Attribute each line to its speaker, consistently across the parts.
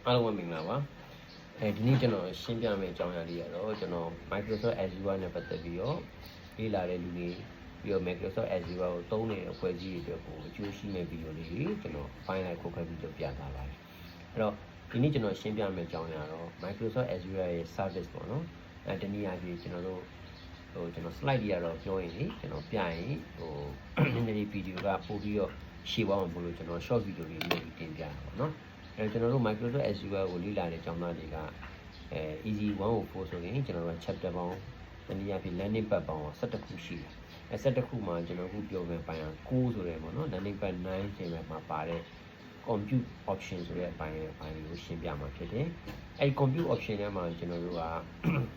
Speaker 1: အားလုံးပဲမင်္ဂလာပါဒီနေ့ကျွန်တော်ရှင်းပြမယ့်အကြောင်းအရာလေးကတော့ကျွန်တော် Microsoft Azure နဲ့ပတ်သက်ပြီးတော့လေ့လာတဲ့လူတွေပြီးတော့ Microsoft Azure ကိုသုံးနေတဲ့အဖွဲ့အစည်းတွေအတွက်ကိုအကျိုးရှိမယ့်ဗီဒီယိုလေးတွေကျွန်တော် file လိုက်ခုတ်ခတ်ပြီးတော့ပြထားပါတယ်အဲ့တော့ဒီနေ့ကျွန်တော်ရှင်းပြမယ့်အကြောင်းအရာတော့ Microsoft Azure ရဲ့ service ပေါ့နော်တနည်းအားဖြင့်ကျွန်တော်တို့ကျွန်တော် slide တွေကတော့ပြောရင်လေကျွန်တော်ပြရင်နည်းနည်းဗီဒီယိုကပို့ပြီးတော့ရှေ့သွားမှာပို့လို့ကျွန်တော် short video လေးလုပ်ပြီးတင်ပြတာပေါ့နော်ကျွန်တော်တို့ Microsoft Azure ကိုလေ့လာတဲ့အကြောင်းသားတွေကeasy 104ဆိုရင်ကျွန်တော်တို့ chapter ပေါင်းတနည်းအားဖြင့် landing pad ပေါင်း17ခုရှိတယ်17ခုမှာကျွန်တော်အခုပြောမယ့်ပိုင်းက9ဆိုတယ်ပေါ့နော် landing pad 9ချိန်မှာပါတဲ့ compute option ဆိုတဲ့အပိုင်းကိုရှင်းပြမှာဖြစ်တယ်အဲဒီ compute option ထဲမှာကျွန်တော်တို့က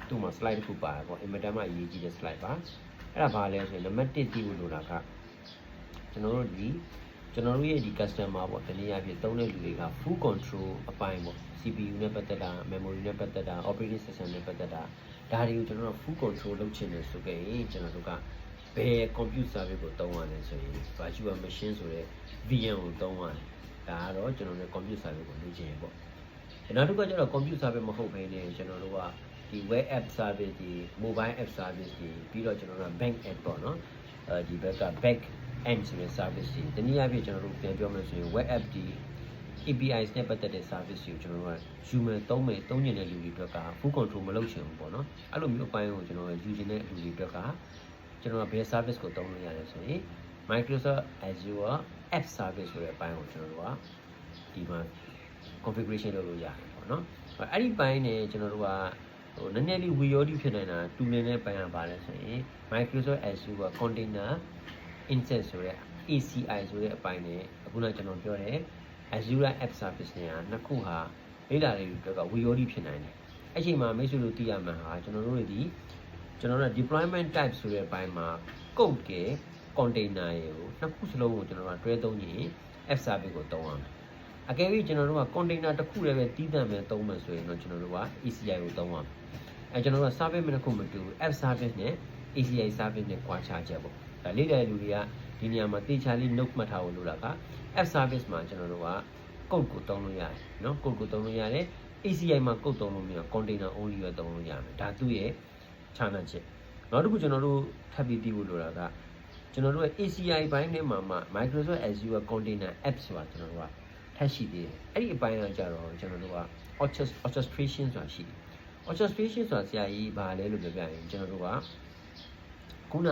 Speaker 1: သူ့မှာ slide တစ်ခုပါတယ်ပေါ့အင်မတန်မှအရေးကြီးတဲ့ slide ပါအဲ့ဒါဘာလဲဆိုရင်နံပါတ်1သိဖို့လိုတာကကျွန်တော်တို့ရဲ့ဒီ customer ပေါ့တနည်းအားဖြင့်သုံးတဲ့လူတွေက full control အပိုင်းပေါ့ CPU နဲ့ပတ်သက်တာ memory နဲ့ပတ်သက်တာ operating system နဲ့ပတ်သက်တာဒါတွေကိုကျွန်တော်တို့ full control လုပ်ချင်တယ်ဆိုကြရင်ကျွန်တော်တို့ကဘယ် compute service ကိုသုံးရလဲဆိုရင် virtual machine ဆိုတဲ့ VM ကိုသုံးရတယ်ဒါကတော့ကျွန်တော်တို့ compute service ကိုလုပ်ချင်ရပေါ့နောက်တစ်ခုကကျတော့ compute service မဟုတ်ဘဲနဲ့ကျွန်တော်တို့ကဒီ web app service ဒီ mobile app service ဒီပြီးတော့ကျွန်တော်တို့က bank app ပေါ့နော်ဒီဘက်က back end ဆိုတဲ့ service တွေတနည်းအားဖြင့်ကျွန်တော်တို့ပြန်ပြောမယ်ဆိုရင် web app ဒီ APIs နဲ့ပတ်သက်တဲ့ service ကိုကျွန်တော်တို့က human သုံးကျင်တဲ့လူတွေအတွက်က full control မလုပ်ချင်ဘူးပေါ့နော်အဲ့လိုမျိုးအပိုင်းကိုကျွန်တော်ယူချင်တဲ့လူတွေအတွက်ကကျွန်တော်ကဘယ် service ကိုသုံးလို့ရလဲဆိုရင် Microsoft Azure App Service ဆိုတဲ့အပိုင်းကိုကျွန်တော်တို့ကဒီမှာ configuration လုပ်လို့ရတယ်ပေါ့နော်အဲ့ဒီပိုင်းနဲ့ကျွန်တော်တို့ကနည်းနည်းလေးဝီရောတိဖြစ်နေတာတူနေတဲ့ပိုင်းကပါလဲဆိုရင် Microsoft Azure Container Instance ဆိုတဲ့ ACI ဆိုတဲ့အပိုင်းနဲ့အခုနကကျွန်တော်ပြောတဲ့ Azure App Service နဲ့နှစ်ခုဟာလေ့လာတဲ့လူတွေကဝီရောတိဖြစ်နိုင်တယ်အဲ့ချိန်မှာမိတ်ဆွေတို့သိရမှာဟာကျွန်တော်တို့ deployment type ဆိုတဲ့အပိုင်းမှာ code က container ရေကိုနှစ်ခုစလုံးကိုကျွန်တော်တို့တွဲသုံးရင် App Service ကိုသုံးရမယ်အကယ်၍ကျွန်တော်တို့က container တစ်ခုလည်းပဲတီးသန့်ပဲသုံးမယ်ဆိုရင်တော့ကျွန်တော်တို့က ACI ကိုသုံးရမယ်အဲကျွန်တော်တို့က service တစ်ခုမတူဘူး App Service နဲ့ ACI Service နဲ့ကွာခြားချက်ပေါ့ဒါလေ့လာတဲ့လူတွေကဒီနေရာမှာတေချာလေး note မှတ်ထားဖို့လိုတာက App Service မှာကျွန်တော်တို့က code ကိုသုံးလို့ရတယ်နော် code ကိုသုံးလို့ရတယ် ACI မှာ code သုံးလို့မရ container only ပဲသုံးလို့ရမယ်ဒါသူ့ရဲ့ခြားနားချက်နောက်တစ်ခုကျွန်တော်တို့ထပ်ပြီးသိဖို့လိုတာကကျွန်တော်တို့ရဲ့ ACI ဘိုင်းထဲမှာ Microsoft Azure Container App ဆိုတာကျွန်တော်တို့ကထပ်ရှိသေးတယ်အဲ့ဒီအပိုင်းကကြတော့ကျွန်တော်တို့က orchestration ဆိုတာရှိတယ် orchestration ဆိုတာဆရာကြီးဘာလဲလို့ပြောပြရင်ကျွန်တော်တို့ကခုန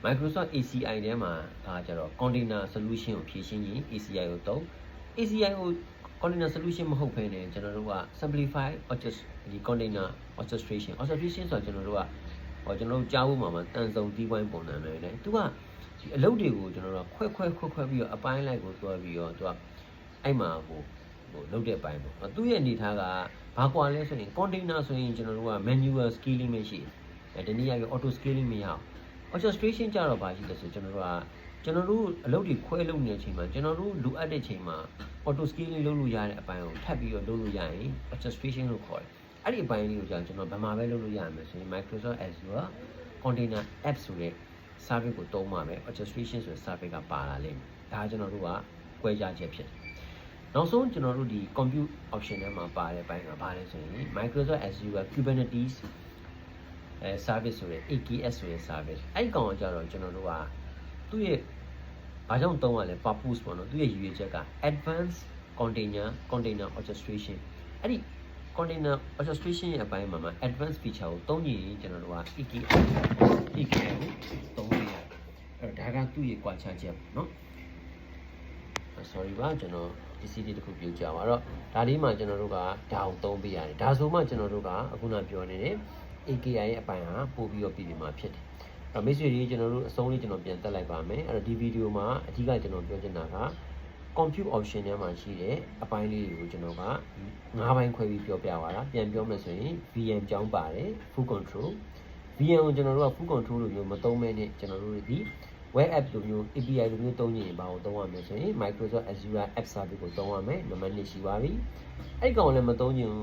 Speaker 1: Microsoft ACI ထဲမှာဒါကြတော့ container solution ကိုဖြည့်ရှင်းရင် ACI ကိုသုံး ACI ကို container solution မဟုတ်ဘဲနဲ့ကျွန်တော်တို့က simplifyဒီ container orchestration ဆိုတာကျွန်တော်တို့ကြားဖို့မှာတန်ဆုံတီးဝိုင်းပုံစံမျိုးလေသူကဒီအလုပ်တွေကိုကျွန်တော်တို့ခွဲပြီးတော့အပိုင်းလိုက်ကိုတွဲပြီးတော့သူကအဲ့မှာဟိုလုပ်တဲ့အပိုင်းပေါ့သူ့ရဲ့အနေထားကဘာကွာလဲဆိုရင် container ဆိုရင်ကျွန်တော်တို့က manual scaling မရှိဘူးဒီနေ့ရပြီး auto scaling မရအောင်orchestration ကြတော့ပါရှိတယ်ဆိုကျွန်တော်တို့အလုပ်တွေခွဲလုပ်နေတဲ့အချိန်မှာကျွန်တော်တို့လိုအပ်တဲ့အချိန်မှာ auto scaling လုပ်လို့ရတဲ့အပိုင်းကိုထပ်ပြီးတော့လုပ်လို့ရရင် orchestration လို့ခေါ်တယ်အဲ့ဒီအပိုင်းလေးကိုကျွန်တော်ဗမာပဲလုပ်လို့ရမယ်ဆိုရင် Microsoft Azure Container App ဆိုတဲ့ service ကိုသုံးပါမယ် orchestration ဆိုတဲ့ service ကပါလာလိမ့်မယ်ဒါကျွန်တော်တို့ကကွဲခြားချက်ဖြစ်တယ်နောက်ဆုံးကျွန်တော်တို့ဒီ compute option ထဲမှာပါတဲ့ဘိုင်းကဘာလဲဆိုရင် Microsoft Azure Kubernetes service ဆိုတဲ့ AKS ဆိုတဲ့ service အဲ့ဒီကောင်ကကြတော့ကျွန်တော်တို့ကသူ့ရဲ့ဘာကြောင့်သုံးရလဲ purpose ပေါ့နော်သူ့ရဲ့ရည်ရွယ်ချက်က advanced container orchestration အဲ့ဒီ container orchestration ရဲ့အပိုင်းမှာ advanced feature ကိုသုံးရင်ကျွန်တော်တို့က AKS ကိုသုံးရတယ်အဲ့တော့ဒါကသူ့ရဲ့ကွာခြားချက်ပေါ့နော် sorry ပါကျွန်တော်ဒီ CD တစ်ခုပြုတ်ကြပါတော့ဒါလေးမှာကျွန်တော်တို့ကဒါအောင်သုံးပေးရတယ်ဒါဆိုမှကျွန်တော်တို့ကအခုနပြောနေတဲ့AKI ရဲ့အပိုင်းဟာပို့ပြီးတော့ပြည်မှာဖြစ်တယ်။အဲ့မိတ်ဆွေတွေကျွန်တော်တို့အဆုံးလေးကျွန်တော်ပြန်တက်လိုက်ပါမယ်။အဲ့တော့ဒီဗီဒီယိုမှာအဓိကကျွန်တော်ပြောချင်တာက compute option ထဲမှာရှိတဲ့အပိုင်းလေးတွေကိုကျွန်တော်က၅ပိုင်းခွဲပြီးပြောပြပါတာ။ပြန်ပြောမယ်ဆိုရင် VM ကြောင်းပါတယ် full control VM ကိုကျွန်တော်တို့က full control လို့မျိုးမသုံးမဲနဲ့ကျွန်တော်တို့ဒီ web app လိုမျိုး API လိုမျိုးသုံးရင်ဘာကိုသုံးရမလဲဆိုရင် Microsoft Azure App Service ကိုသုံးရမယ်နံပါတ်1ရှိပါပြီ။အဲ့ကောင်လည်းမသုံးရင်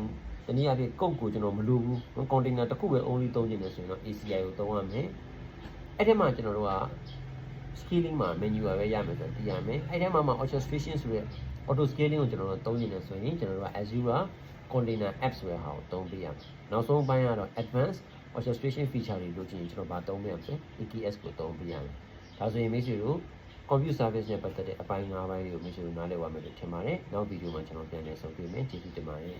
Speaker 1: တနည်းအားဖြင့် code ကိုကျွန်တော်မလိုဘူး container တစ်ခုပဲ only သုံးနေတယ်ဆိုရင်တော့ ACI ကိုသုံးရမယ်အဲ့ထဲမှာကျွန်တော်တို့က scaling မှာ menu ပဲရမယ်ဆိုတော့သိရမယ်အဲ့ထဲမှာ orchestration ဆိုတဲ့ auto scaling ကိုကျွန်တော်တို့သုံးနေတယ်ဆိုရင်ကျွန်တော်တို့က Azure container apps ဆိုတဲ့ဟာကိုသုံးပေးရမယ်နောက်ဆုံးပိုင်းကတော့ advanced orchestration feature တွေလို့ကျရင်ကျွန်တော်ဗာသုံးပေးရမယ် EKS ကိုသုံးပေးရမယ်ဒါဆိုရင်မိတ်ဆွေတို့ compute service နဲ့ပတ်သက်တဲ့အပိုင်း၅ပိုင်းတွေကိုမိတ်ဆွေတို့နားလည်သွားမယ်လို့ထင်ပါတယ်နောက်ဗီဒီယိုမှာကျွန်တော်ပြန်လည်ဆုံတွေ့မယ်ကျေးဇူးတင်ပါတယ်